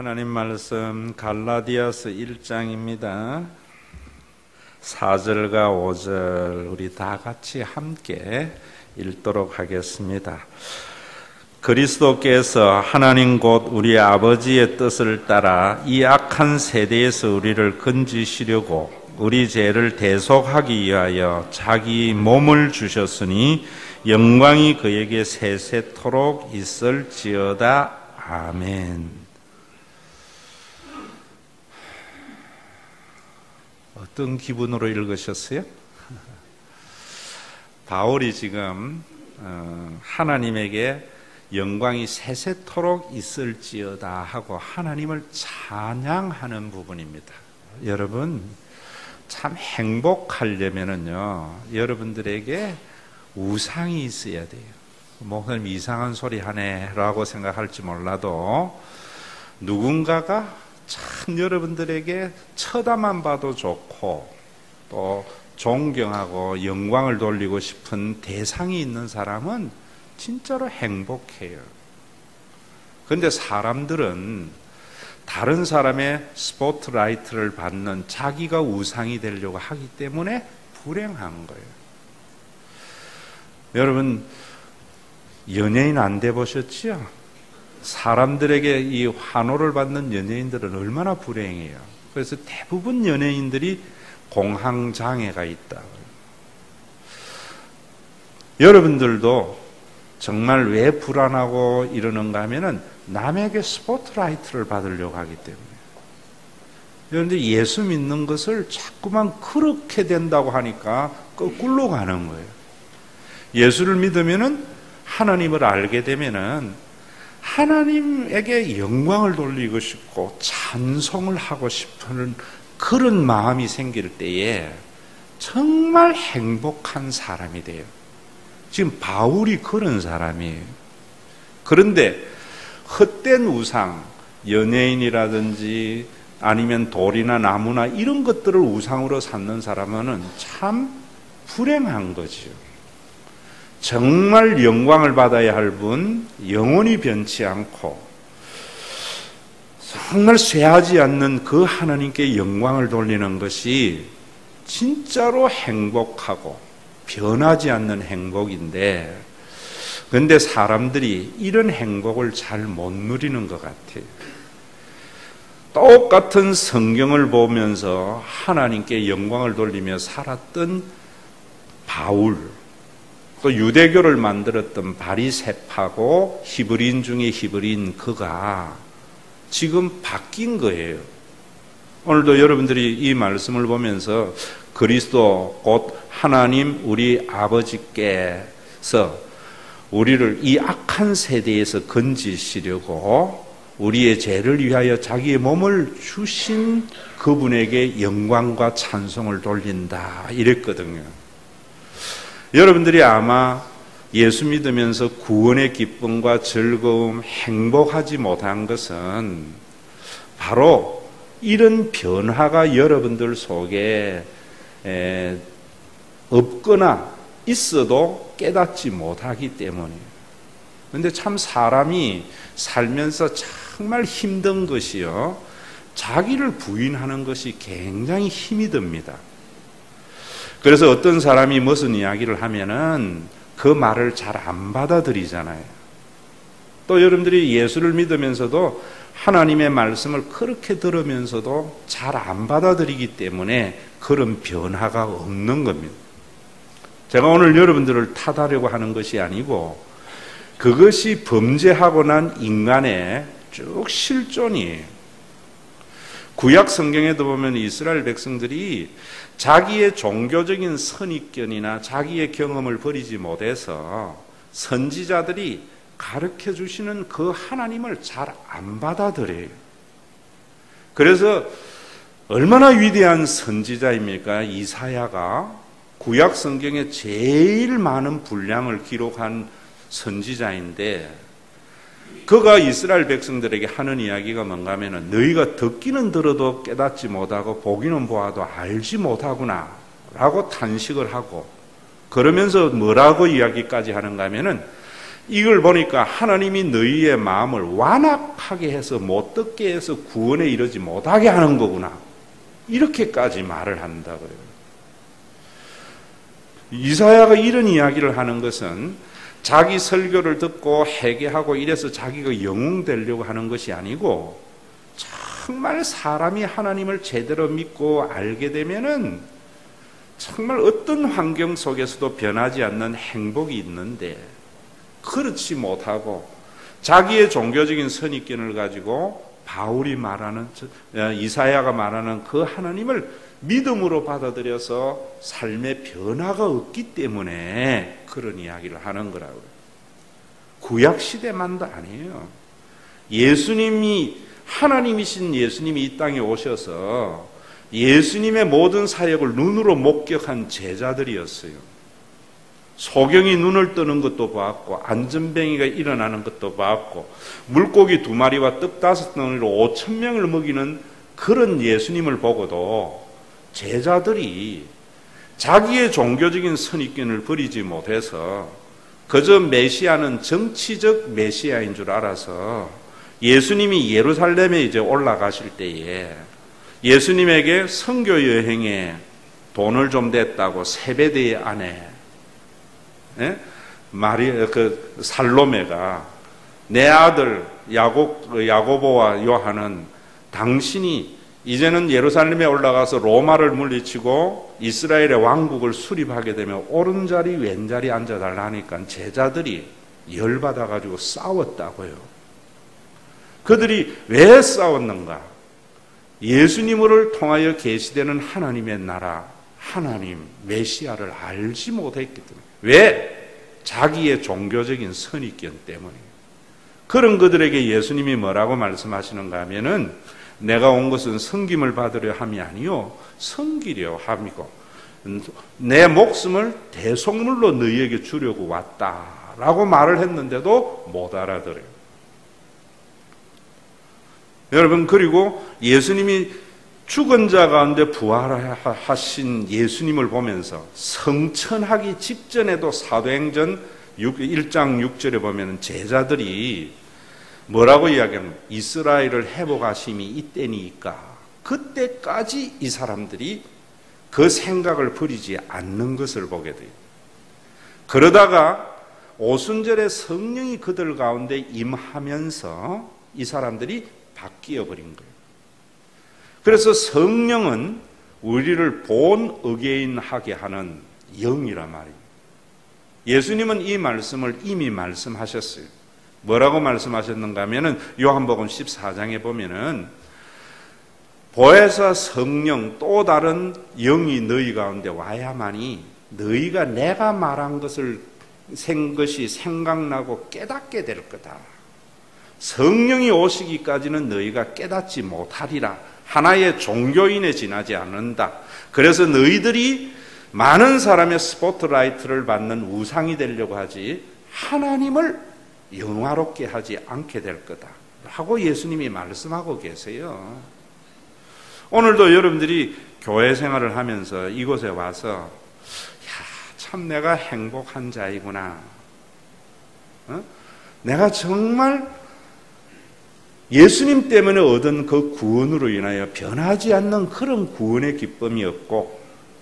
하나님 말씀 갈라디아서 1장입니다. 4절과 5절 우리 다 같이 함께 읽도록 하겠습니다. 그리스도께서 하나님 곧 우리 아버지의 뜻을 따라 이 악한 세대에서 우리를 건지시려고 우리 죄를 대속하기 위하여 자기 몸을 주셨으니 영광이 그에게 세세토록 있을지어다. 아멘. 어떤 기분으로 읽으셨어요? 바울이 지금 하나님에게 영광이 세세토록 있을지어다 하고 하나님을 찬양하는 부분입니다. 여러분, 참 행복하려면은요, 여러분들에게 우상이 있어야 돼요. 목사님 이상한 소리 하네 라고 생각할지 몰라도 누군가가 참 여러분들에게 쳐다만 봐도 좋고 또 존경하고 영광을 돌리고 싶은 대상이 있는 사람은 진짜로 행복해요. 그런데 사람들은 다른 사람의 스포트라이트를 받는 자기가 우상이 되려고 하기 때문에 불행한 거예요. 여러분, 연예인 안 돼 보셨죠? 사람들에게 이 환호를 받는 연예인들은 얼마나 불행해요. 그래서 대부분 연예인들이 공황장애가 있다. 여러분들도 정말 왜 불안하고 이러는가 하면은 남에게 스포트라이트를 받으려고 하기 때문에. 그런데 예수 믿는 것을 자꾸만 그렇게 된다고 하니까 거꾸로 가는 거예요. 예수를 믿으면은 하나님을 알게 되면은 하나님에게 영광을 돌리고 싶고 찬송을 하고 싶은 그런 마음이 생길 때에 정말 행복한 사람이 돼요. 지금 바울이 그런 사람이에요. 그런데 헛된 우상, 연예인이라든지 아니면 돌이나 나무나 이런 것들을 우상으로 삼는 사람은 참 불행한 거지요. 정말 영광을 받아야 할 분, 영원히 변치 않고 정말 쇠하지 않는 그 하나님께 영광을 돌리는 것이 진짜로 행복하고 변하지 않는 행복인데, 그런데 사람들이 이런 행복을 잘 못 누리는 것 같아요. 똑같은 성경을 보면서 하나님께 영광을 돌리며 살았던 바울, 또 유대교를 만들었던 바리새파고 히브리인 중에 히브리인 그가 지금 바뀐 거예요. 오늘도 여러분들이 이 말씀을 보면서 그리스도 곧 하나님 우리 아버지께서 우리를 이 악한 세대에서 건지시려고 우리의 죄를 위하여 자기의 몸을 주신 그분에게 영광과 찬송을 돌린다 이랬거든요. 여러분들이 아마 예수 믿으면서 구원의 기쁨과 즐거움, 행복하지 못한 것은 바로 이런 변화가 여러분들 속에 없거나 있어도 깨닫지 못하기 때문이에요. 그런데 참 사람이 살면서 정말 힘든 것이요, 자기를 부인하는 것이 굉장히 힘이 듭니다. 그래서 어떤 사람이 무슨 이야기를 하면은 그 말을 잘 안 받아들이잖아요. 또 여러분들이 예수를 믿으면서도 하나님의 말씀을 그렇게 들으면서도 잘 안 받아들이기 때문에 그런 변화가 없는 겁니다. 제가 오늘 여러분들을 탓하려고 하는 것이 아니고 그것이 범죄하고 난 인간의 쭉 실존이에요. 구약 성경에도 보면 이스라엘 백성들이 자기의 종교적인 선입견이나 자기의 경험을 버리지 못해서 선지자들이 가르쳐 주시는 그 하나님을 잘 안 받아들여요. 그래서 얼마나 위대한 선지자입니까? 이사야가 구약 성경에 제일 많은 분량을 기록한 선지자인데, 그가 이스라엘 백성들에게 하는 이야기가 뭔가 하면은 너희가 듣기는 들어도 깨닫지 못하고 보기는 보아도 알지 못하구나 라고 탄식을 하고, 그러면서 뭐라고 이야기까지 하는가 하면은 이걸 보니까 하나님이 너희의 마음을 완악하게 해서 못 듣게 해서 구원에 이르지 못하게 하는 거구나. 이렇게까지 말을 한다고요. 이사야가 이런 이야기를 하는 것은 자기 설교를 듣고 회개하고 이래서 자기가 영웅되려고 하는 것이 아니고 정말 사람이 하나님을 제대로 믿고 알게 되면은 정말 어떤 환경 속에서도 변하지 않는 행복이 있는데 그렇지 못하고 자기의 종교적인 선입견을 가지고 바울이 말하는 이사야가 말하는 그 하나님을 믿음으로 받아들여서 삶의 변화가 없기 때문에 그런 이야기를 하는 거라고요. 구약시대만도 아니에요. 예수님이 하나님이신 예수님이 이 땅에 오셔서 예수님의 모든 사역을 눈으로 목격한 제자들이었어요. 소경이 눈을 뜨는 것도 봤고 안전뱅이가 일어나는 것도 봤고 물고기 2마리와 떡 5덩이로 5,000명을 먹이는 그런 예수님을 보고도 제자들이 자기의 종교적인 선입견을 버리지 못해서 그저 메시아는 정치적 메시아인 줄 알아서 예수님이 예루살렘에 이제 올라가실 때에 예수님에게 선교 여행에 돈을 좀 댔다고 세베대의 아내 살로메가 내 아들 야고보와 요한은 당신이 이제는 예루살렘에 올라가서 로마를 물리치고 이스라엘의 왕국을 수립하게 되면 오른자리 왼자리 앉아달라 하니까 제자들이 열받아가지고 싸웠다고요. 그들이 왜 싸웠는가? 예수님을 통하여 계시되는 하나님의 나라, 하나님, 메시아를 알지 못했기 때문에. 왜? 자기의 종교적인 선입견 때문이에요. 그런 그들에게 예수님이 뭐라고 말씀하시는가 하면은 내가 온 것은 섬김을 받으려 함이 아니요 섬기려 함이고 내 목숨을 대속물로 너희에게 주려고 왔다라고 말을 했는데도 못 알아들어요. 여러분, 그리고 예수님이 죽은 자 가운데 부활하신 예수님을 보면서 성천하기 직전에도 사도행전 1장 6절에 보면 제자들이 뭐라고 이야기하면 이스라엘을 회복하심이 이때니까 그때까지 이 사람들이 그 생각을 버리지 않는 것을 보게 돼요. 그러다가 오순절에 성령이 그들 가운데 임하면서 이 사람들이 바뀌어 버린 거예요. 그래서 성령은 우리를 본 어게인하게 하는 영이란 말이에요. 예수님은 이 말씀을 이미 말씀하셨어요. 뭐라고 말씀하셨는가 하면은 요한복음 14장에 보면은 보혜사 성령 또 다른 영이 너희 가운데 와야만이 너희가 내가 말한 것이 생각나고 깨닫게 될 거다. 성령이 오시기까지는 너희가 깨닫지 못하리라. 하나의 종교인에 지나지 않는다. 그래서 너희들이 많은 사람의 스포트라이트를 받는 우상이 되려고 하지 하나님을 영화롭게 하지 않게 될 거다 하고 예수님이 말씀하고 계세요. 오늘도 여러분들이 교회 생활을 하면서 이곳에 와서 참 내가 행복한 자이구나, 내가 정말 예수님 때문에 얻은 그 구원으로 인하여 변하지 않는 그런 구원의 기쁨이 없고,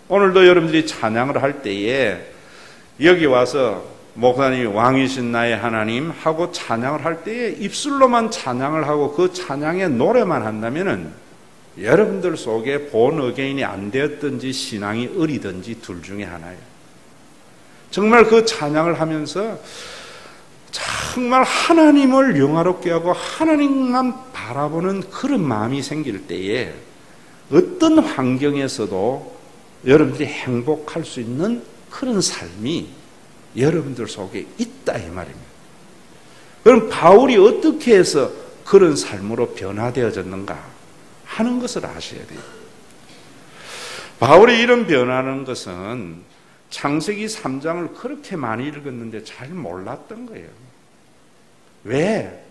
오늘도 여러분들이 찬양을 할 때에 여기 와서 목사님이 왕이신 나의 하나님 하고 찬양을 할 때에 입술로만 찬양을 하고 그 찬양의 노래만 한다면은 여러분들 속에 본 어게인이 안 되었든지 신앙이 어리든지 둘 중에 하나예요. 정말 그 찬양을 하면서 정말 하나님을 영화롭게 하고 하나님만 바라보는 그런 마음이 생길 때에 어떤 환경에서도 여러분들이 행복할 수 있는 그런 삶이 여러분들 속에 있다 이 말입니다. 그럼 바울이 어떻게 해서 그런 삶으로 변화되어졌는가 하는 것을 아셔야 돼요. 바울이 이런 변화하는 것은 창세기 3장을 그렇게 많이 읽었는데 잘 몰랐던 거예요. 왜?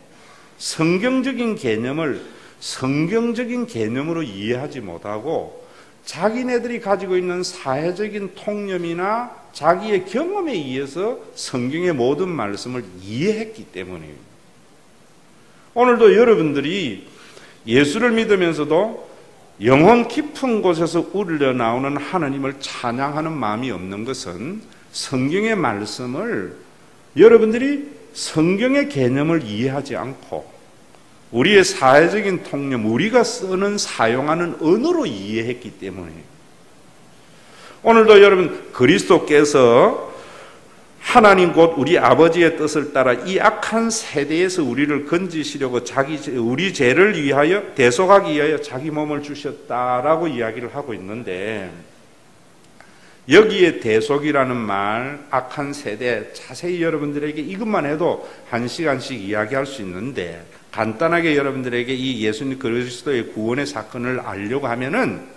성경적인 개념을 성경적인 개념으로 이해하지 못하고 자기네들이 가지고 있는 사회적인 통념이나 자기의 경험에 의해서 성경의 모든 말씀을 이해했기 때문이에요. 오늘도 여러분들이 예수를 믿으면서도 영혼 깊은 곳에서 우러나오는 하나님을 찬양하는 마음이 없는 것은 성경의 말씀을 여러분들이 성경의 개념을 이해하지 않고 우리의 사회적인 통념, 우리가 쓰는 사용하는 언어로 이해했기 때문이에요. 오늘도 여러분 그리스도께서 하나님 곧 우리 아버지의 뜻을 따라 이 악한 세대에서 우리를 건지시려고 우리 죄를 위하여 대속하기 위하여 자기 몸을 주셨다라고 이야기를 하고 있는데, 여기에 대속이라는 말, 악한 세대, 자세히 여러분들에게 이것만 해도 한 시간씩 이야기할 수 있는데, 간단하게 여러분들에게 이 예수님 그리스도의 구원의 사건을 알려고 하면은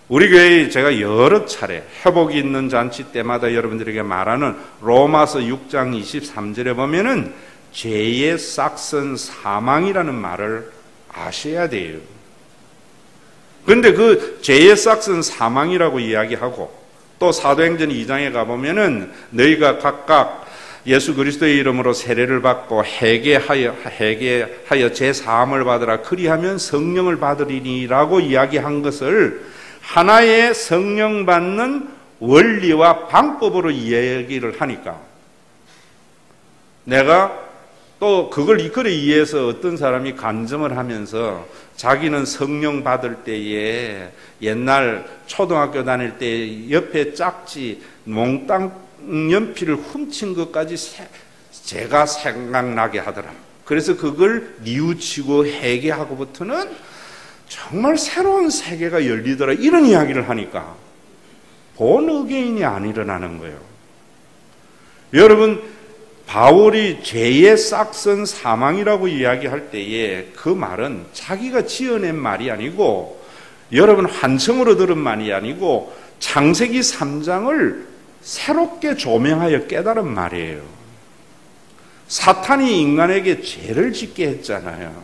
우리 교회에 제가 여러 차례 회복이 있는 잔치 때마다 여러분들에게 말하는 로마서 6장 23절에 보면은 죄의 싹은 사망이라는 말을 아셔야 돼요. 그런데 그 죄의 싹은 사망이라고 이야기하고, 또 사도행전 2장에 가보면은 너희가 각각 예수 그리스도의 이름으로 세례를 받고 회개하여 죄 사함을 받으라, 그리하면 성령을 받으리니라고 이야기한 것을 하나의 성령 받는 원리와 방법으로 이야기를 하니까, 내가 또 그걸 이끌어 이해해서 어떤 사람이 간증을 하면서 자기는 성령 받을 때에 옛날 초등학교 다닐 때 옆에 짝지 몽땅 연필을 훔친 것까지 제가 생각나게 하더라. 그래서 그걸 뉘우치고 회개하고부터는 정말 새로운 세계가 열리더라, 이런 이야기를 하니까 본의개인이 안 일어나는 거예요. 여러분, 바울이 죄의 싹은 사망이라고 이야기할 때에 그 말은 자기가 지어낸 말이 아니고, 여러분 환청으로 들은 말이 아니고 창세기 3장을 새롭게 조명하여 깨달은 말이에요. 사탄이 인간에게 죄를 짓게 했잖아요.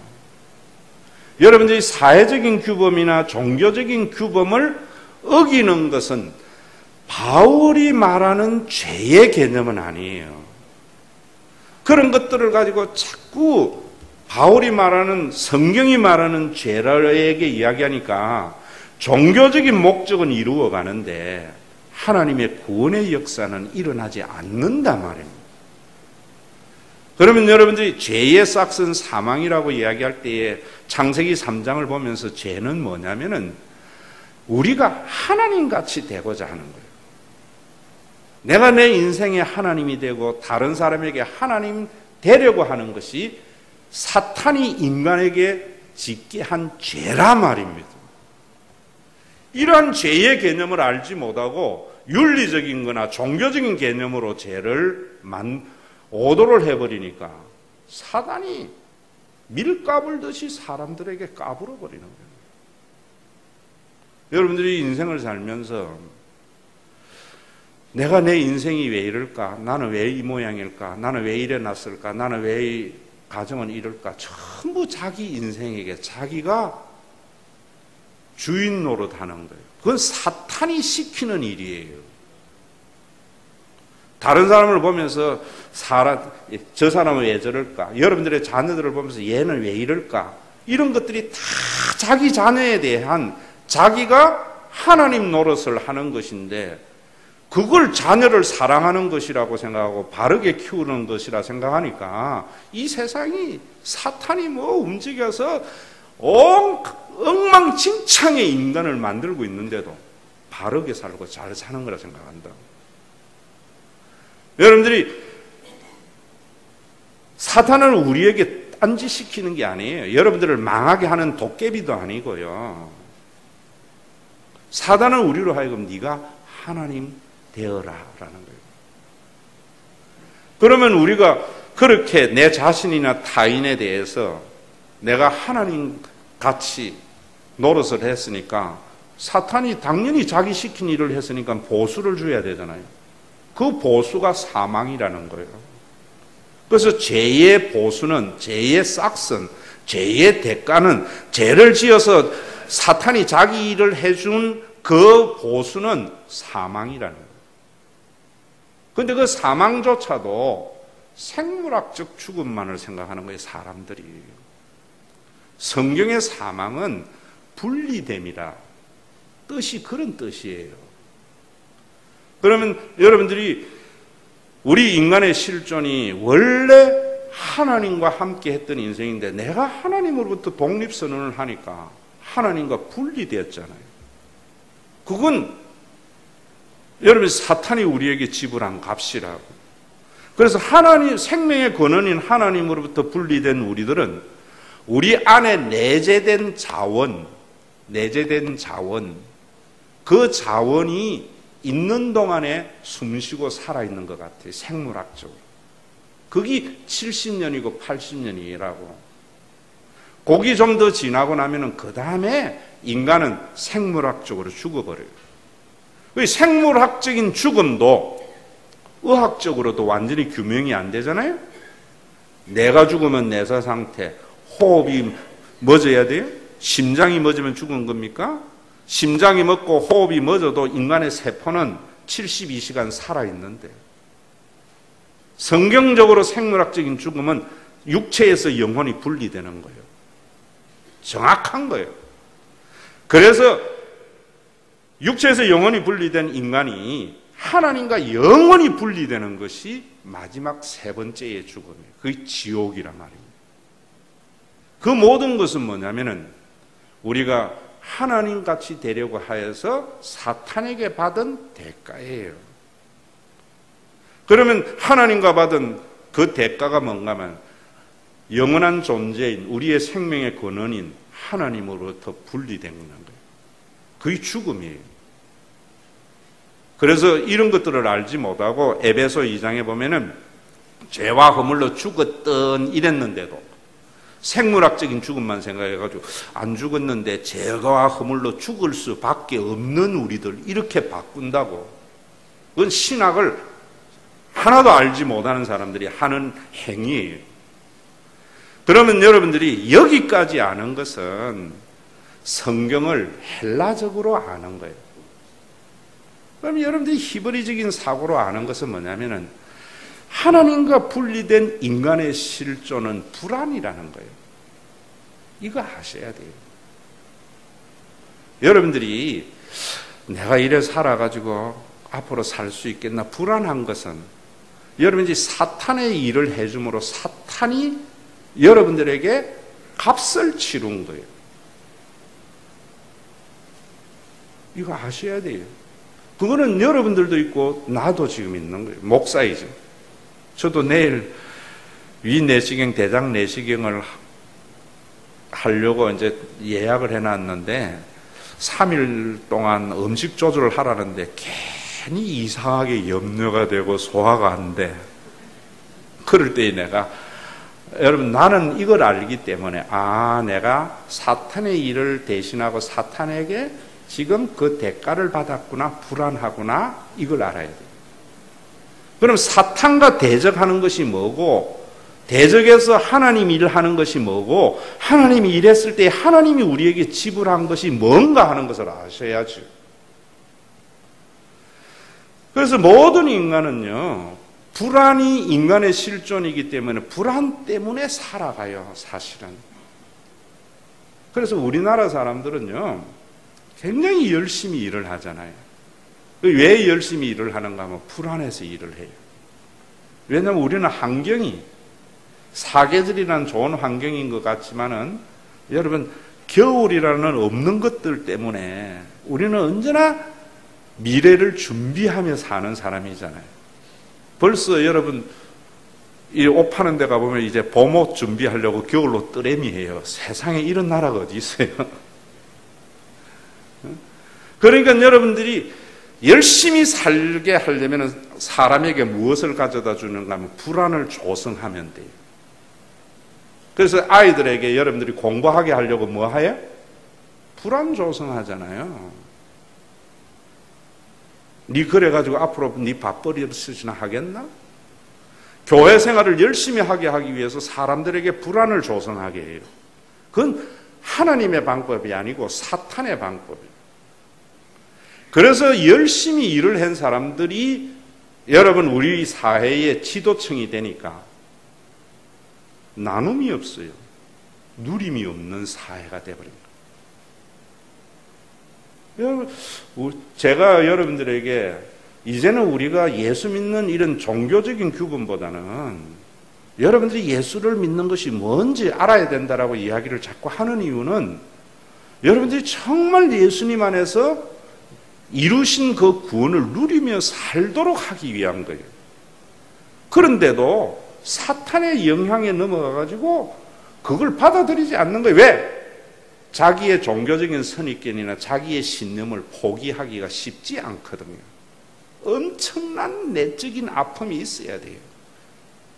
여러분들이 사회적인 규범이나 종교적인 규범을 어기는 것은 바울이 말하는 죄의 개념은 아니에요. 그런 것들을 가지고 자꾸 바울이 말하는, 성경이 말하는 죄라에게 이야기하니까 종교적인 목적은 이루어가는데 하나님의 구원의 역사는 일어나지 않는단 말입니다. 그러면 여러분들이 죄의 싹은 사망이라고 이야기할 때에 창세기 3장을 보면서 죄는 뭐냐면은 우리가 하나님같이 되고자 하는 거예요. 내가 내 인생의 하나님이 되고 다른 사람에게 하나님 되려고 하는 것이 사탄이 인간에게 짓게 한 죄라 말입니다. 이러한 죄의 개념을 알지 못하고 윤리적인 거나 종교적인 개념으로 죄를 오도를 해버리니까 사단이 밀가불듯이 사람들에게 까불어 버리는 거예요. 여러분들이 인생을 살면서 내가 내 인생이 왜 이럴까? 나는 왜 이 모양일까? 나는 왜 이래 났을까? 나는 왜 이 가정은 이럴까? 전부 자기 인생에게 자기가 주인 노릇하는 거예요. 그건 사탄이 시키는 일이에요. 다른 사람을 보면서 저 사람은 왜 저럴까? 여러분들의 자녀들을 보면서 얘는 왜 이럴까? 이런 것들이 다 자기 자녀에 대한 자기가 하나님 노릇을 하는 것인데, 그걸 자녀를 사랑하는 것이라고 생각하고 바르게 키우는 것이라 생각하니까 이 세상이 사탄이 움직여서 엉망진창의 인간을 만들고 있는데도 바르게 살고 잘 사는 거라 생각한다. 여러분들이 사탄을 우리에게 딴짓시키는 게 아니에요. 여러분들을 망하게 하는 도깨비도 아니고요. 사탄은 우리로 하여금 네가 하나님 되어라 라는 거예요. 그러면 우리가 그렇게 내 자신이나 타인에 대해서 내가 하나님 같이 노릇을 했으니까 사탄이 당연히 자기 시킨 일을 했으니까 보수를 줘야 되잖아요. 그 보수가 사망이라는 거예요. 그래서 죄의 보수는, 죄의 싹은, 죄의 대가는, 죄를 지어서 사탄이 자기 일을 해준 그 보수는 사망이라는 거예요. 그런데 그 사망조차도 생물학적 죽음만을 생각하는 거예요, 사람들이. 성경의 사망은 분리됨이라. 뜻이 그런 뜻이에요. 그러면 여러분들이 우리 인간의 실존이 원래 하나님과 함께 했던 인생인데 내가 하나님으로부터 독립선언을 하니까 하나님과 분리되었잖아요. 그건 여러분 사탄이 우리에게 지불한 값이라고. 그래서 하나님 생명의 근원인 하나님으로부터 분리된 우리들은 우리 안에 내재된 자원, 그 자원이 있는 동안에 숨쉬고 살아있는 것 같아요. 생물학적으로. 그게 70년이고 80년이라고. 그게 좀 더 지나고 나면은 그 다음에 인간은 생물학적으로 죽어버려요. 생물학적인 죽음도 의학적으로도 완전히 규명이 안 되잖아요. 내가 죽으면 내사 상태, 호흡이 멎어야 돼요? 심장이 멎으면 죽은 겁니까? 심장이 멎고 호흡이 멎어도 인간의 세포는 72시간 살아있는데 성경적으로 생물학적인 죽음은 육체에서 영혼이 분리되는 거예요. 정확한 거예요. 그래서 육체에서 영혼이 분리된 인간이 하나님과 영원히 분리되는 것이 마지막 세 번째의 죽음이에요. 그게 지옥이란 말입니다. 그 모든 것은 뭐냐면은 우리가 하나님같이 되려고 하여서 사탄에게 받은 대가예요. 그러면 하나님과 받은 그 대가가 뭔가 하면 영원한 존재인 우리의 생명의 근원인 하나님으로부터 분리된 거예요. 그게 죽음이에요. 그래서 이런 것들을 알지 못하고 에베소 2장에 보면은 죄와 허물로 죽었던 이랬는데도 생물학적인 죽음만 생각해가지고 안 죽었는데 죄와 허물로 죽을 수밖에 없는 우리들 이렇게 바꾼다고. 그건 신학을 하나도 알지 못하는 사람들이 하는 행위예요. 그러면 여러분들이 여기까지 아는 것은 성경을 헬라적으로 아는 거예요. 그럼 여러분들이 히브리적인 사고로 아는 것은 뭐냐면은 하나님과 분리된 인간의 실존은 불안이라는 거예요. 이거 아셔야 돼요. 여러분들이 내가 이래 살아가지고 앞으로 살 수 있겠나 불안한 것은 여러분들이 사탄의 일을 해줌으로 사탄이 여러분들에게 값을 치른 거예요. 이거 아셔야 돼요. 그거는 여러분들도 있고 나도 지금 있는 거예요. 목사이죠. 저도 내일 위내시경, 대장 내시경을 하려고 이제 예약을 해놨는데 3일 동안 음식 조절을 하라는데 괜히 이상하게 염려가 되고 소화가 안 돼. 그럴 때 내가 여러분 나는 이걸 알기 때문에 내가 사탄의 일을 대신하고 사탄에게 지금 그 대가를 받았구나, 불안하구나, 이걸 알아야 돼요. 그럼 사탄과 대적하는 것이 뭐고, 대적해서 하나님 일을 하는 것이 뭐고, 하나님이 일했을 때 하나님이 우리에게 지불한 것이 뭔가 하는 것을 아셔야죠. 그래서 모든 인간은요, 불안이 인간의 실존이기 때문에 불안 때문에 살아가요, 사실은. 그래서 우리나라 사람들은요, 굉장히 열심히 일을 하잖아요. 왜 열심히 일을 하는가 하면 불안해서 일을 해요. 왜냐하면 우리는 환경이 사계절이라는 좋은 환경인 것 같지만은 여러분 겨울이라는 없는 것들 때문에 우리는 언제나 미래를 준비하며 사는 사람이잖아요. 벌써 여러분 이 옷 파는 데 가보면 이제 봄옷 준비하려고 겨울로 뜨레미해요. 세상에 이런 나라가 어디 있어요? 그러니까 여러분들이 열심히 살게 하려면 사람에게 무엇을 가져다 주는가 하면 불안을 조성하면 돼요. 그래서 아이들에게 여러분들이 공부하게 하려고 뭐 해요? 불안 조성하잖아요. 니 그래가지고 앞으로 니 밥벌이를 하겠나? 교회 생활을 열심히 하게 하기 위해서 사람들에게 불안을 조성하게 해요. 그건 하나님의 방법이 아니고 사탄의 방법이에요. 그래서 열심히 일을 한 사람들이 여러분 우리 사회의 지도층이 되니까 나눔이 없어요. 누림이 없는 사회가 되어버립니다. 여러분, 제가 여러분들에게 이제는 우리가 예수 믿는 이런 종교적인 규범보다는 여러분들이 예수를 믿는 것이 뭔지 알아야 된다라고 이야기를 자꾸 하는 이유는 여러분들이 정말 예수님 안에서 이루신 그 구원을 누리며 살도록 하기 위한 거예요. 그런데도 사탄의 영향에 넘어가가지고 그걸 받아들이지 않는 거예요. 왜? 자기의 종교적인 선입견이나 자기의 신념을 포기하기가 쉽지 않거든요. 엄청난 내적인 아픔이 있어야 돼요.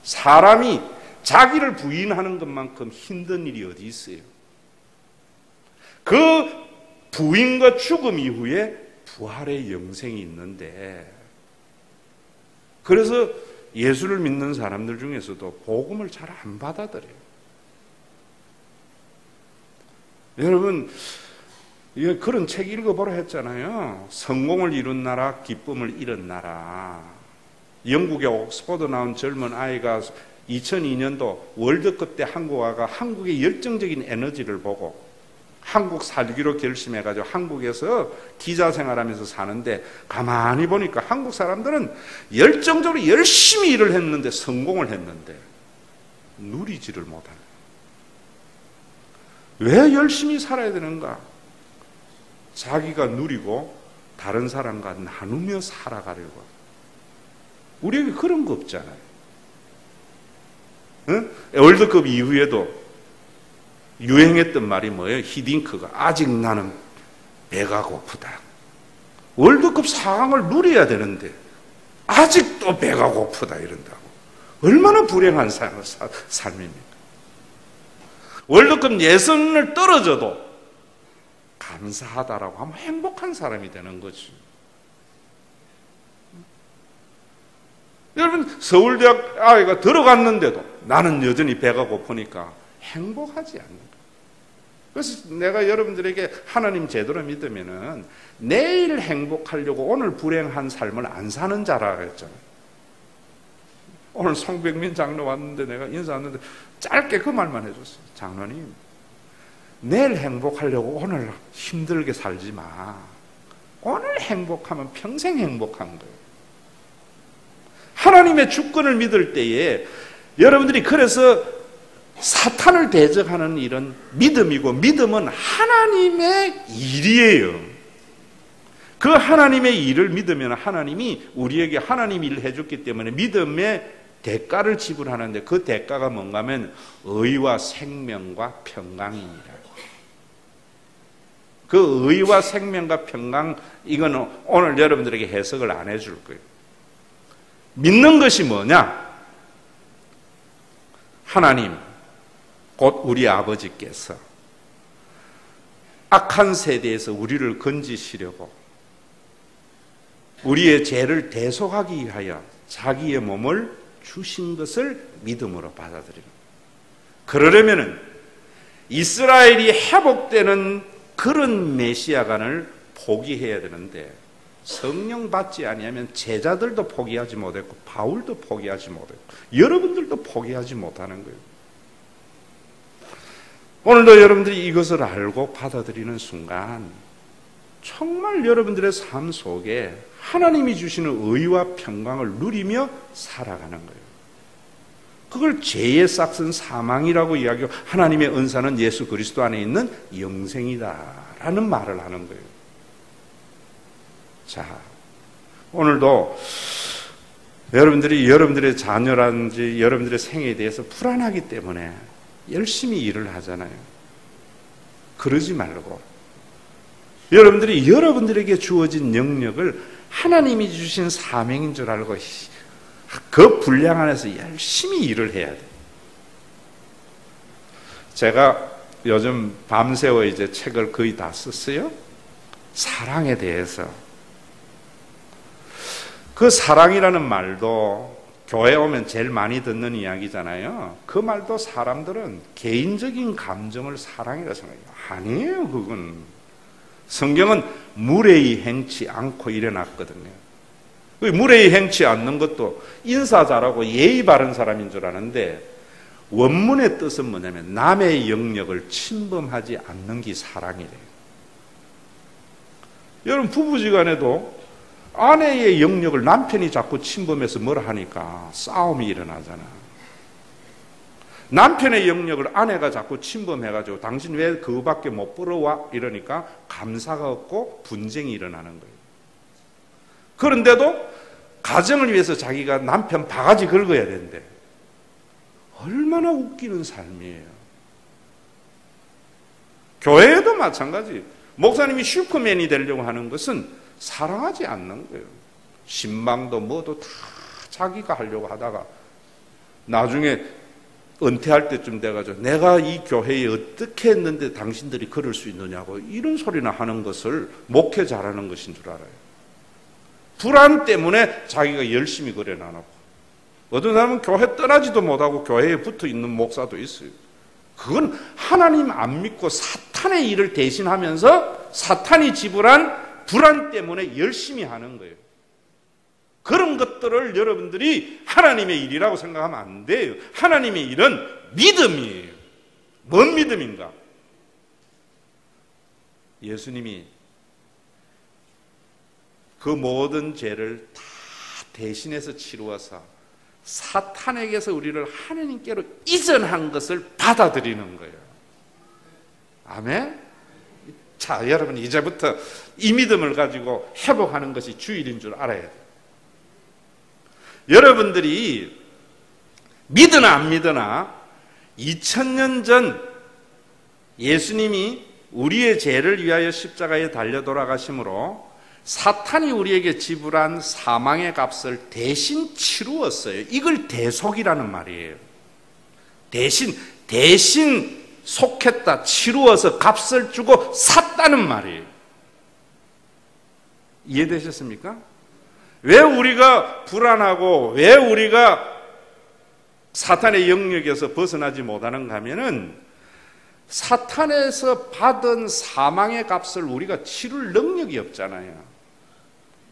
사람이 자기를 부인하는 것만큼 힘든 일이 어디 있어요? 그 부인과 죽음 이후에 부활의 영생이 있는데, 그래서 예수를 믿는 사람들 중에서도 복음을 잘 안 받아들여요. 여러분, 그런 책 읽어보라 했잖아요. 성공을 이룬 나라, 기쁨을 잃은 나라. 영국의 옥스퍼드 나온 젊은 아이가 2002년도 월드컵 때 한국 와가 한국의 열정적인 에너지를 보고 한국 살기로 결심해가지고 한국에서 기자 생활하면서 사는데, 가만히 보니까 한국 사람들은 열정적으로 열심히 일을 했는데 성공을 했는데 누리지를 못하는. 왜 열심히 살아야 되는가? 자기가 누리고 다른 사람과 나누며 살아가려고. 우리에게 그런 거 없잖아요. 응? 월드컵 이후에도 유행했던 말이 뭐예요? 히딩크가 아직 나는 배가 고프다. 월드컵 4강을 누려야 되는데 아직도 배가 고프다 이런다고. 얼마나 불행한 삶입니까? 월드컵 예선을 떨어져도 감사하다라고 하면 행복한 사람이 되는 거지. 여러분, 서울대학 아이가 들어갔는데도 나는 여전히 배가 고프니까 행복하지 않는 거예요. 그래서 내가 여러분들에게 하나님 제대로 믿으면은 내일 행복하려고 오늘 불행한 삶을 안 사는 자라 그랬잖아요. 오늘 송백민 장로 왔는데 내가 인사했는데 짧게 그 말만 해줬어요. 장로님, 내일 행복하려고 오늘 힘들게 살지 마. 오늘 행복하면 평생 행복한 거예요. 하나님의 주권을 믿을 때에 여러분들이 그래서 사탄을 대적하는 일은 믿음이고, 믿음은 하나님의 일이에요. 그 하나님의 일을 믿으면 하나님이 우리에게 하나님 일을 해줬기 때문에 믿음의 대가를 지불하는데, 그 대가가 뭔가 하면 의와 생명과 평강이니라. 그 의와 생명과 평강, 이거는 오늘 여러분들에게 해석을 안 해줄 거예요. 믿는 것이 뭐냐? 하나님, 곧 우리 아버지께서 악한 세대에서 우리를 건지시려고 우리의 죄를 대속하기 위하여 자기의 몸을 주신 것을 믿음으로 받아들이는. 그러려면은 이스라엘이 회복되는 그런 메시아관을 포기해야 되는데, 성령 받지 아니하면 제자들도 포기하지 못했고 바울도 포기하지 못했고 여러분들도 포기하지 못하는 거예요. 오늘도 여러분들이 이것을 알고 받아들이는 순간 정말 여러분들의 삶 속에 하나님이 주시는 의와 평강을 누리며 살아가는 거예요. 그걸 죄의 싹슨 사망이라고 이야기하고, 하나님의 은사는 예수 그리스도 안에 있는 영생이다라는 말을 하는 거예요. 자, 오늘도 여러분들이 여러분들의 자녀라든지 여러분들의 생애에 대해서 불안하기 때문에 열심히 일을 하잖아요. 그러지 말고 여러분들이 여러분들에게 주어진 영역을 하나님이 주신 사명인 줄 알고 그 분량 안에서 열심히 일을 해야 돼요. 제가 요즘 밤새워 이제 책을 거의 다 썼어요. 사랑에 대해서. 그 사랑이라는 말도 교회 오면 제일 많이 듣는 이야기잖아요. 그 말도 사람들은 개인적인 감정을 사랑이라 생각해요. 아니에요, 그건. 성경은 무례히 행치 않고 일어났거든요. 무례히 행치 않는 것도 인사 잘하고 예의 바른 사람인 줄 아는데, 원문의 뜻은 뭐냐면 남의 영역을 침범하지 않는 게 사랑이래요. 여러분, 부부지간에도 아내의 영역을 남편이 자꾸 침범해서 뭐라 하니까 싸움이 일어나잖아. 남편의 영역을 아내가 자꾸 침범해가지고 당신 왜 그거밖에 못 벌어와? 이러니까 감사가 없고 분쟁이 일어나는 거예요. 그런데도 가정을 위해서 자기가 남편 바가지 긁어야 되는데 얼마나 웃기는 삶이에요. 교회에도 마찬가지. 목사님이 슈퍼맨이 되려고 하는 것은 사랑하지 않는 거예요. 신방도 뭐도 다 자기가 하려고 하다가 나중에 은퇴할 때쯤 돼가지고 내가 이 교회에 어떻게 했는데 당신들이 그럴 수 있느냐고 이런 소리나 하는 것을 목회 잘하는 것인 줄 알아요. 불안 때문에 자기가 열심히 그래 나누고, 어떤 사람은 교회 떠나지도 못하고 교회에 붙어 있는 목사도 있어요. 그건 하나님 안 믿고 사탄의 일을 대신하면서 사탄이 지불한 불안 때문에 열심히 하는 거예요. 그런 것들을 여러분들이 하나님의 일이라고 생각하면 안 돼요. 하나님의 일은 믿음이에요. 뭔 믿음인가? 예수님이 그 모든 죄를 다 대신해서 치루어서 사탄에게서 우리를 하나님께로 이전한 것을 받아들이는 거예요. 아멘? 자, 여러분 이제부터 이 믿음을 가지고 회복하는 것이 주일인 줄 알아야 돼요. 여러분들이 믿으나 안 믿으나 2000년 전 예수님이 우리의 죄를 위하여 십자가에 달려 돌아가심으로 사탄이 우리에게 지불한 사망의 값을 대신 치루었어요. 이걸 대속이라는 말이에요. 대신 속했다, 치루어서 값을 주고 샀다는 말이에요. 이해되셨습니까? 왜 우리가 불안하고 왜 우리가 사탄의 영역에서 벗어나지 못하는가 하면은 사탄에서 받은 사망의 값을 우리가 치룰 능력이 없잖아요.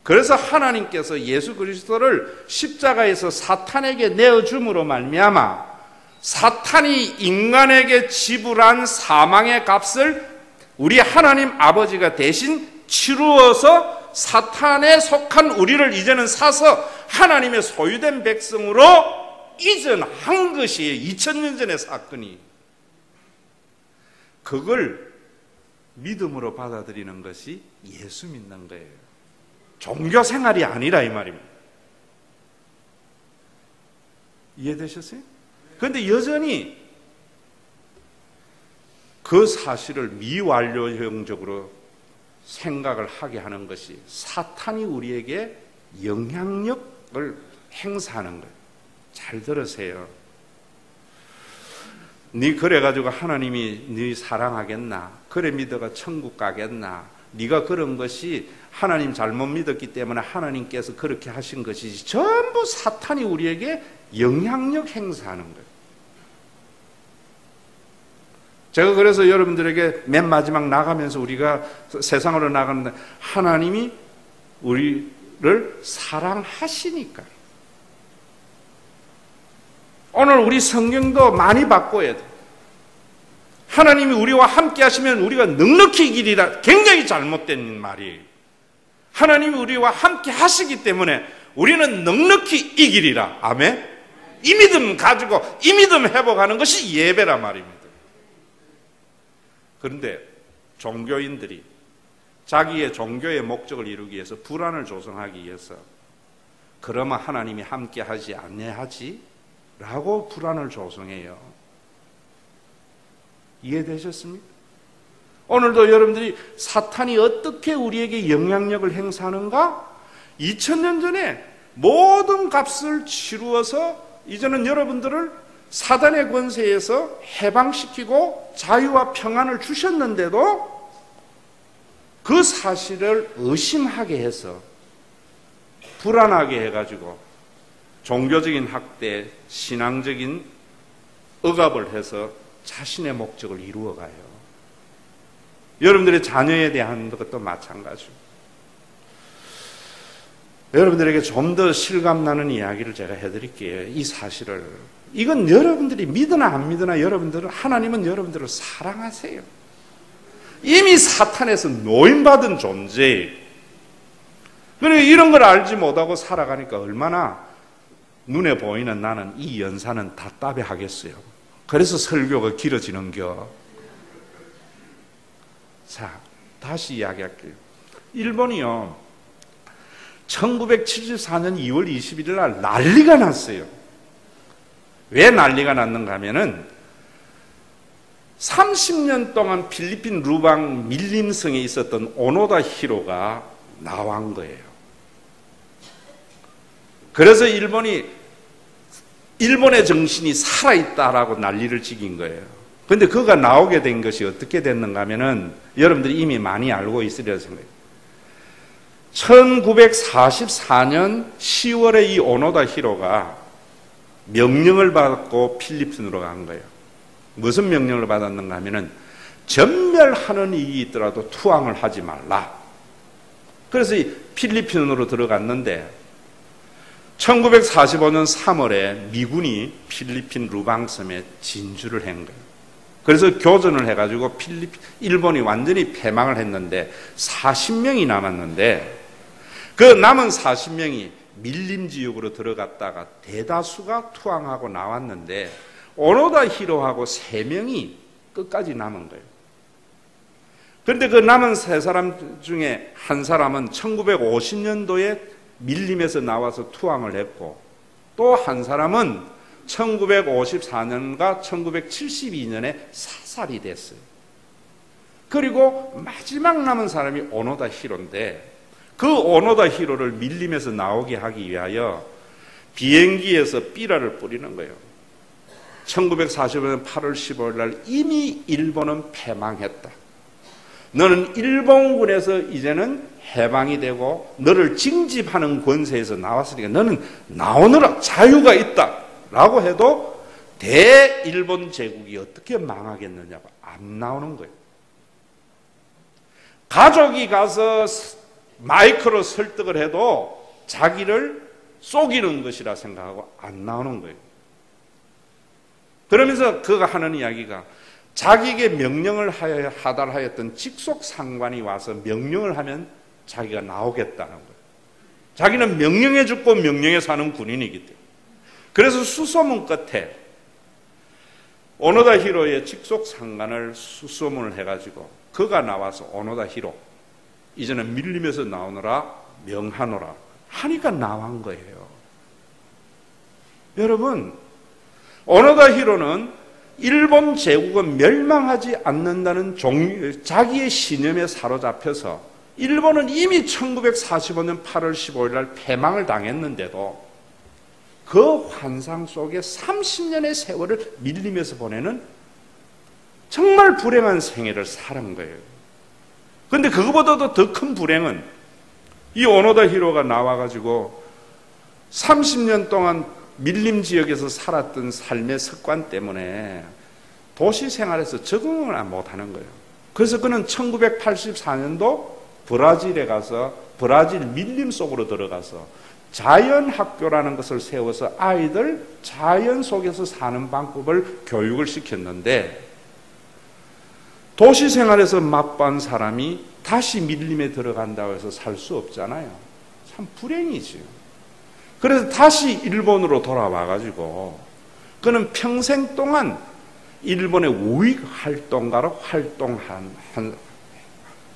그래서 하나님께서 예수 그리스도를 십자가에서 사탄에게 내어줌으로 말미암아 사탄이 인간에게 지불한 사망의 값을 우리 하나님 아버지가 대신 치루어서 사탄에 속한 우리를 이제는 사서 하나님의 소유된 백성으로 이전한 것이에요. 2000년 전의 사건이. 그걸 믿음으로 받아들이는 것이 예수 믿는 거예요. 종교 생활이 아니라 이 말입니다. 이해되셨어요? 그런데 여전히 그 사실을 미완료형적으로 생각을 하게 하는 것이 사탄이 우리에게 영향력을 행사하는 거예요. 잘 들으세요. 네 그래가지고 하나님이 네 사랑하겠나? 그래 믿어가 천국 가겠나? 네가 그런 것이 하나님 잘못 믿었기 때문에 하나님께서 그렇게 하신 것이지 전부 사탄이 우리에게 영향력 행사하는 거예요. 제가 그래서 여러분들에게 맨 마지막 나가면서 우리가 세상으로 나가는데 하나님이 우리를 사랑하시니까. 오늘 우리 성경도 많이 바꿔야 돼. 하나님이 우리와 함께 하시면 우리가 넉넉히 이기리라. 굉장히 잘못된 말이에요. 하나님이 우리와 함께 하시기 때문에 우리는 넉넉히 이기리라. 아멘? 이 믿음 가지고 이 믿음 회복하는 것이 예배란 말입니다. 그런데 종교인들이 자기의 종교의 목적을 이루기 위해서 불안을 조성하기 위해서 그러면 하나님이 함께 하지 않냐하지? 라고 불안을 조성해요. 이해되셨습니까? 오늘도 여러분들이 사탄이 어떻게 우리에게 영향력을 행사하는가? 2000년 전에 모든 값을 치루어서 이제는 여러분들을 사단의 권세에서 해방시키고 자유와 평안을 주셨는데도 그 사실을 의심하게 해서 불안하게 해가지고 종교적인 학대, 신앙적인 억압을 해서 자신의 목적을 이루어가요. 여러분들의 자녀에 대한 것도 마찬가지입니다. 여러분들에게 좀 더 실감나는 이야기를 제가 해드릴게요. 이 사실을. 이건 여러분들이 믿으나 안 믿으나 여러분들은, 하나님은 여러분들을 사랑하세요. 이미 사탄에서 노임받은 존재예요. 그러니까 이런 걸 알지 못하고 살아가니까 얼마나 눈에 보이는 나는 이 연사는 답답해 하겠어요. 그래서 설교가 길어지는겨. 자, 다시 이야기할게요. 일본이요, 1974년 2월 21일 날 난리가 났어요. 왜 난리가 났는가 하면은 30년 동안 필리핀 루방 밀림성에 있었던 오노다 히로가 나온 거예요. 그래서 일본의 정신이 살아있다라고 난리를 지긴 거예요. 그런데 그가 나오게 된 것이 어떻게 됐는가 하면은 여러분들이 이미 많이 알고 있으리라 생각해요. 1944년 10월에 이 오노다 히로가 명령을 받고 필리핀으로 간 거예요. 무슨 명령을 받았는가 하면은 전멸하는 일이 있더라도 투항을 하지 말라. 그래서 이 필리핀으로 들어갔는데 1945년 3월에 미군이 필리핀 루방섬에 진주를 한 거예요. 그래서 교전을 해가지고 일본이 완전히 패망을 했는데 40명이 남았는데 그 남은 40명이 밀림지역으로 들어갔다가 대다수가 투항하고 나왔는데 오노다 히로하고 3명이 끝까지 남은 거예요. 그런데 그 남은 3사람 중에 한 사람은 1950년도에 밀림에서 나와서 투항을 했고 또 한 사람은 1954년과 1972년에 사살이 됐어요. 그리고 마지막 남은 사람이 오노다 히로인데 그 오노다 히로를 밀림에서 나오게 하기 위하여 비행기에서 삐라를 뿌리는 거예요. 1945년 8월 15일 날 이미 일본은 패망했다. 너는 일본군에서 이제는 해방이 되고 너를 징집하는 권세에서 나왔으니까 너는 나오느라 자유가 있다 라고 해도 대일본 제국이 어떻게 망하겠느냐고 안 나오는 거예요. 가족이 가서 마이크로 설득을 해도 자기를 속이는 것이라 생각하고 안 나오는 거예요. 그러면서 그가 하는 이야기가 자기에게 명령을 하달하였던 직속 상관이 와서 명령을 하면 자기가 나오겠다는 거예요. 자기는 명령에 죽고 명령에 사는 군인이기 때문에. 그래서 수소문 끝에 오노다 히로의 직속 상관을 수소문을 해가지고 그가 나와서 오노다 히로 이제는 밀림에서 나오느라 명하노라 하니까 나온 거예요. 여러분, 오노다 히로는 일본 제국은 멸망하지 않는다는 자기의 신념에 사로잡혀서 일본은 이미 1945년 8월 15일 날 패망을 당했는데도 그 환상 속에 30년의 세월을 밀림에서 보내는 정말 불행한 생애를 살은 거예요. 그런데 그거보다도 더 큰 불행은 이 오노다 히로가 나와가지고 30년 동안 밀림 지역에서 살았던 삶의 습관 때문에 도시 생활에서 적응을 못하는 거예요. 그래서 그는 1984년도 브라질에 가서 브라질 밀림 속으로 들어가서 자연학교라는 것을 세워서 아이들 자연 속에서 사는 방법을 교육을 시켰는데 도시 생활에서 맛본 사람이 다시 밀림에 들어간다고 해서 살 수 없잖아요. 참 불행이지요. 그래서 다시 일본으로 돌아와가지고 그는 평생 동안 일본의 우익 활동가로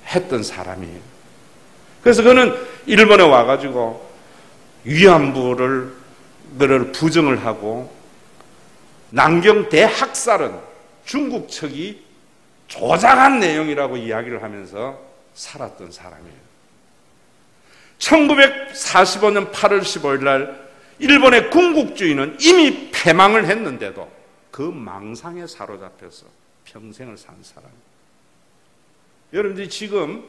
했던 사람이에요. 그래서 그는 일본에 와가지고 위안부를 부정을 하고 남경 대학살은 중국 측이 조작한 내용이라고 이야기를 하면서 살았던 사람이에요. 1945년 8월 15일 날 일본의 군국주의는 이미 패망을 했는데도 그 망상에 사로잡혀서 평생을 산 사람이에요. 여러분들이 지금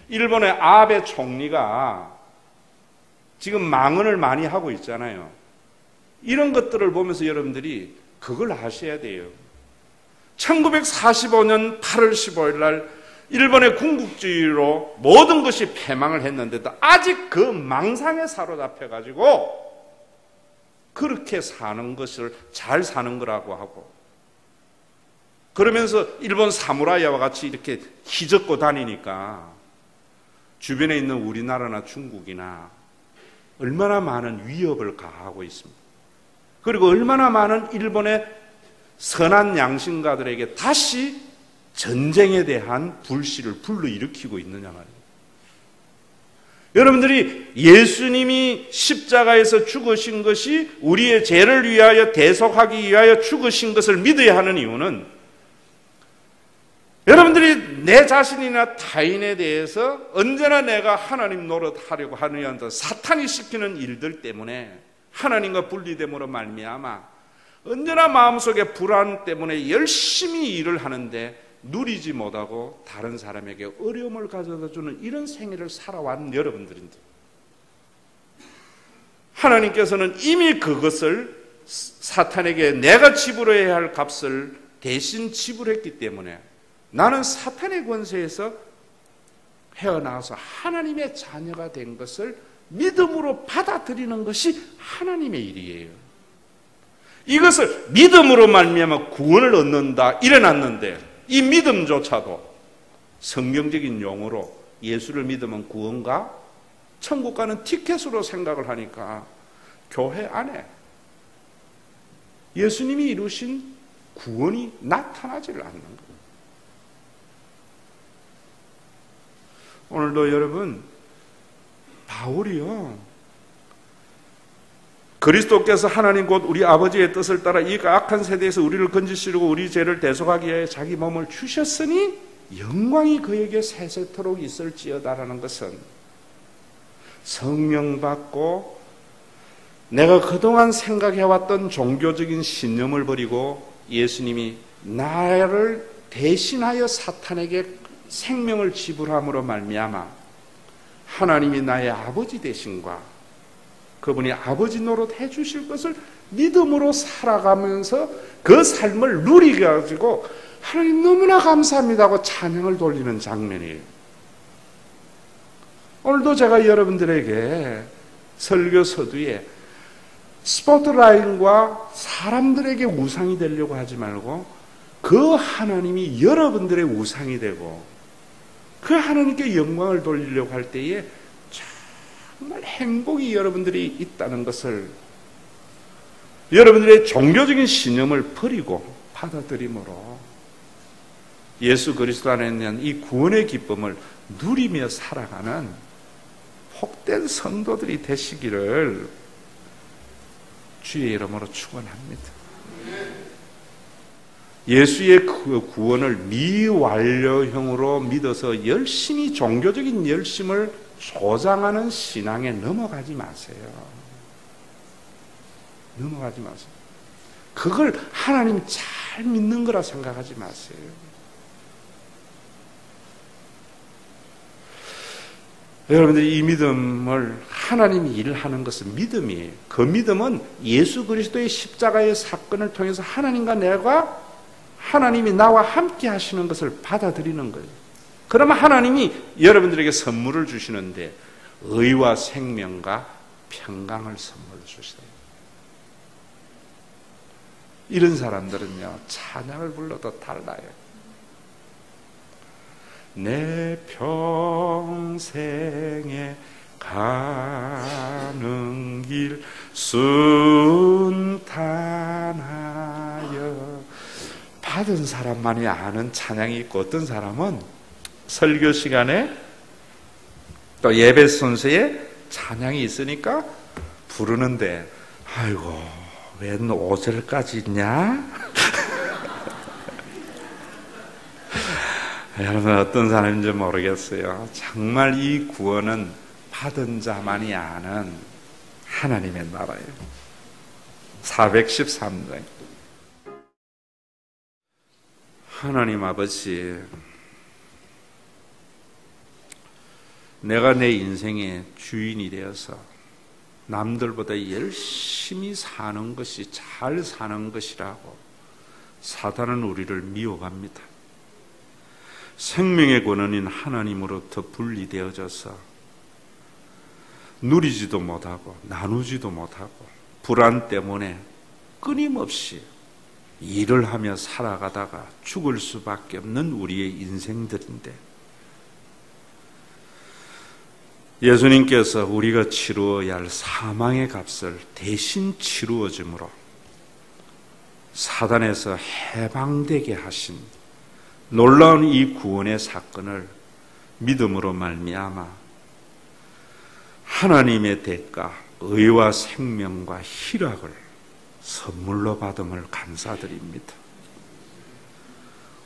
일본의 아베 총리가 지금 망언을 많이 하고 있잖아요. 이런 것들을 보면서 여러분들이 그걸 아셔야 돼요. 1945년 8월 15일 날 일본의 군국주의로 모든 것이 패망을 했는데도 아직 그 망상에 사로잡혀가지고 그렇게 사는 것을 잘 사는 거라고 하고, 그러면서 일본 사무라이와 같이 이렇게 휘젓고 다니니까 주변에 있는 우리나라나 중국이나 얼마나 많은 위협을 가하고 있습니다. 그리고 얼마나 많은 일본의 선한 양심가들에게 다시 전쟁에 대한 불씨를 불러일으키고 있느냐 말이에요. 여러분들이 예수님이 십자가에서 죽으신 것이 우리의 죄를 위하여 대속하기 위하여 죽으신 것을 믿어야 하는 이유는, 여러분들이 내 자신이나 타인에 대해서 언제나 내가 하나님 노릇하려고 하는 사탄이 시키는 일들 때문에 하나님과 분리됨으로 말미암아 언제나 마음속에 불안 때문에 열심히 일을 하는데 누리지 못하고 다른 사람에게 어려움을 가져다 주는 이런 생애를 살아왔는 여러분들인데, 하나님께서는 이미 그것을 사탄에게 내가 지불해야 할 값을 대신 지불했기 때문에 나는 사탄의 권세에서 헤어나와서 하나님의 자녀가 된 것을 믿음으로 받아들이는 것이 하나님의 일이에요. 이것을 믿음으로 말미암아 구원을 얻는다 이래놨는데, 이 믿음조차도 성경적인 용어로 예수를 믿으면 구원과 천국 가는 티켓으로 생각을 하니까 교회 안에 예수님이 이루신 구원이 나타나지를 않는 거예요. 오늘도 여러분, 바울이요, 그리스도께서 하나님 곧 우리 아버지의 뜻을 따라 이 악한 세대에서 우리를 건지시려고 우리 죄를 대속하기 위해 자기 몸을 주셨으니 영광이 그에게 세세토록 있을지어다라는 것은, 성령 받고 내가 그동안 생각해왔던 종교적인 신념을 버리고 예수님이 나를 대신하여 사탄에게 생명을 지불함으로 말미암아 하나님이 나의 아버지 되신과 그분이 아버지 노릇 해주실 것을 믿음으로 살아가면서 그 삶을 누리게 가지고 하나님 너무나 감사합니다 하고 찬양을 돌리는 장면이에요. 오늘도 제가 여러분들에게 설교 서두에 스포트라인과 사람들에게 우상이 되려고 하지 말고 그 하나님이 여러분들의 우상이 되고 그 하나님께 영광을 돌리려고 할 때에 정말 행복이 여러분들이 있다는 것을 여러분들의 종교적인 신념을 버리고 받아들임으로 예수 그리스도 안에 있는 이 구원의 기쁨을 누리며 살아가는 복된 성도들이 되시기를 주의 이름으로 축원합니다. 예수의 그 구원을 미완료형으로 믿어서 열심히 종교적인 열심을 조장하는 신앙에 넘어가지 마세요. 넘어가지 마세요. 그걸 하나님 잘 믿는 거라 생각하지 마세요. 여러분들이 이 믿음을 하나님이 일하는 것은 믿음이에요. 그 믿음은 예수 그리스도의 십자가의 사건을 통해서 하나님과 내가 하나님이 나와 함께 하시는 것을 받아들이는 거예요. 그러면 하나님이 여러분들에게 선물을 주시는데 의와 생명과 평강을 선물로 주세요. 이런 사람들은요, 찬양을 불러도 달라요. 내 평생에 가는 길 순탄하여, 받은 사람만이 아는 찬양이 있고 어떤 사람은 설교 시간에 또 예배 순서에 찬양이 있으니까 부르는데 아이고 웬 5절까지 있냐? 여러분 어떤 사람인지 모르겠어요. 정말 이 구원은 받은 자만이 아는 하나님의 나라예요. 413장. 하나님 아버지, 내가 내 인생의 주인이 되어서 남들보다 열심히 사는 것이 잘 사는 것이라고 사단은 우리를 미혹합니다. 생명의 근원인 하나님으로부터 분리되어져서 누리지도 못하고 나누지도 못하고 불안 때문에 끊임없이 일을 하며 살아가다가 죽을 수밖에 없는 우리의 인생들인데, 예수님께서 우리가 치루어야 할 사망의 값을 대신 치루어짐으로 사단에서 해방되게 하신 놀라운 이 구원의 사건을 믿음으로 말미암아 하나님의 대가, 의와 생명과 희락을 선물로 받음을 감사드립니다.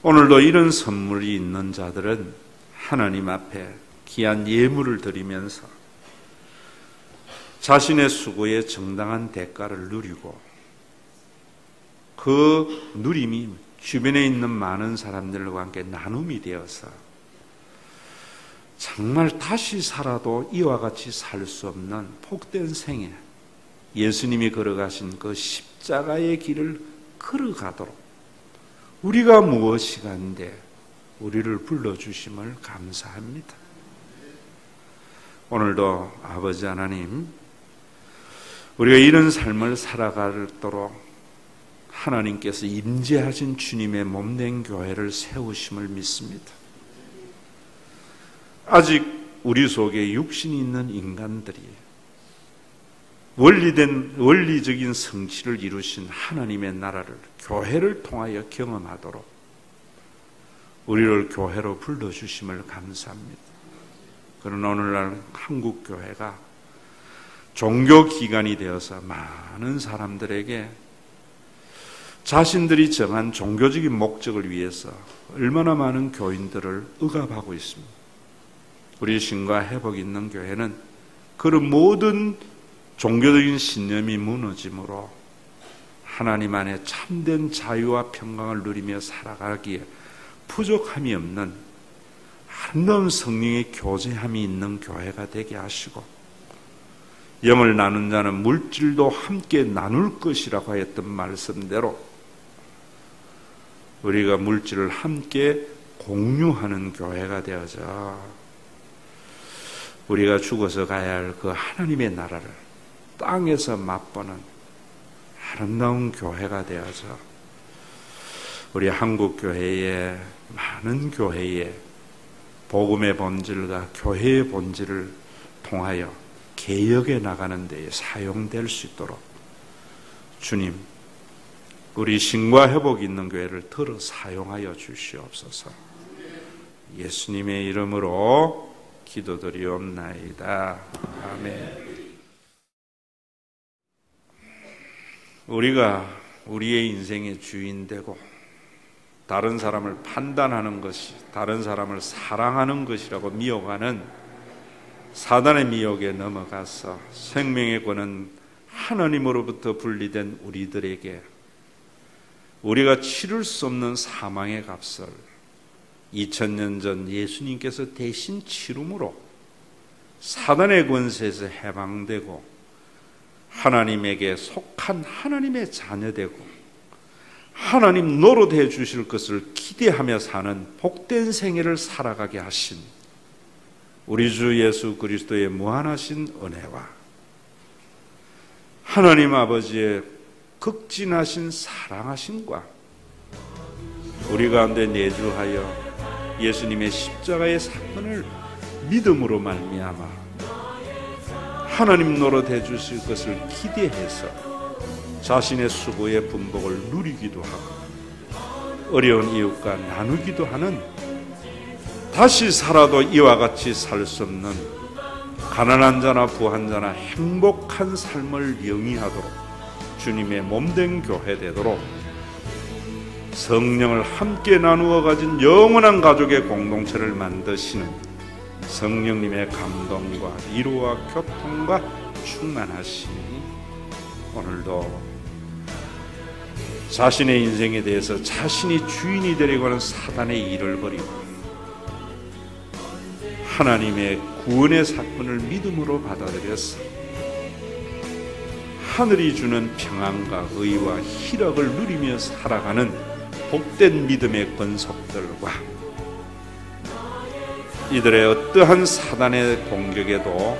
오늘도 이런 선물이 있는 자들은 하나님 앞에 귀한 예물을 드리면서 자신의 수고의 정당한 대가를 누리고 그 누림이 주변에 있는 많은 사람들과 함께 나눔이 되어서 정말 다시 살아도 이와 같이 살 수 없는 복된 생애, 예수님이 걸어가신 그 십자가의 길을 걸어가도록 우리가 무엇이 간데 우리를 불러주심을 감사합니다. 오늘도 아버지 하나님, 우리가 이런 삶을 살아가도록 하나님께서 임재하신 주님의 몸된 교회를 세우심을 믿습니다. 아직 우리 속에 육신이 있는 인간들이 원리적인 성취를 이루신 하나님의 나라를, 교회를 통하여 경험하도록 우리를 교회로 불러주심을 감사합니다. 그러나 오늘날 한국교회가 종교기관이 되어서 많은 사람들에게 자신들이 정한 종교적인 목적을 위해서 얼마나 많은 교인들을 억압하고 있습니다. 우리 신과 회복 있는 교회는 그런 모든 종교적인 신념이 무너짐으로 하나님 안에 참된 자유와 평강을 누리며 살아가기에 부족함이 없는 아름다운 성령의 교제함이 있는 교회가 되게 하시고, 영을 나눈 자는 물질도 함께 나눌 것이라고 했던 말씀대로 우리가 물질을 함께 공유하는 교회가 되어져 우리가 죽어서 가야 할 그 하나님의 나라를 땅에서 맛보는 아름다운 교회가 되어서 우리 한국교회의 많은 교회에 복음의 본질과 교회의 본질을 통하여 개혁해 나가는 데에 사용될 수 있도록 주님, 우리 신과 회복이 있는 교회를 들어 사용하여 주시옵소서. 예수님의 이름으로 기도드리옵나이다. 아멘. 우리가 우리의 인생의 주인 되고 다른 사람을 판단하는 것이, 다른 사람을 사랑하는 것이라고 미혹하는 사단의 미혹에 넘어가서 생명의 권은 하나님으로부터 분리된 우리들에게 우리가 치를 수 없는 사망의 값을 2000년 전 예수님께서 대신 치름으로 사단의 권세에서 해방되고 하나님에게 속한 하나님의 자녀되고 하나님 노릇해 주실 것을 기대하며 사는 복된 생애를 살아가게 하신 우리 주 예수 그리스도의 무한하신 은혜와 하나님 아버지의 극진하신 사랑하심과 우리 가운데 내주하여 예수님의 십자가의 사건을 믿음으로 말미암아 하나님 노릇해 주실 것을 기대해서 자신의 수고의 분복을 누리기도 하고 어려운 이웃과 나누기도 하는, 다시 살아도 이와 같이 살 수 없는 가난한 자나 부한 자나 행복한 삶을 영위하도록 주님의 몸된 교회 되도록 성령을 함께 나누어 가진 영원한 가족의 공동체를 만드시는 성령님의 감동과 위로와 교통과 충만하시니 오늘도 자신의 인생에 대해서 자신이 주인이 되려고 하는 사단의 일을 버리고 하나님의 구원의 사건을 믿음으로 받아들여서 하늘이 주는 평안과 의와 희락을 누리며 살아가는 복된 믿음의 권속들과 이들의 어떠한 사단의 공격에도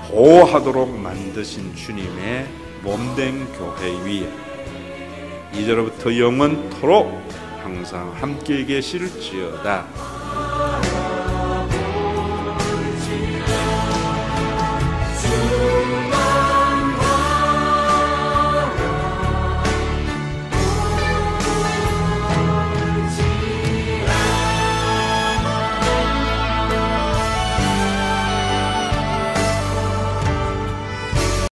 보호하도록 만드신 주님의 몸된 교회 위에 이제로부터 영원토록 항상 함께 계실지어다.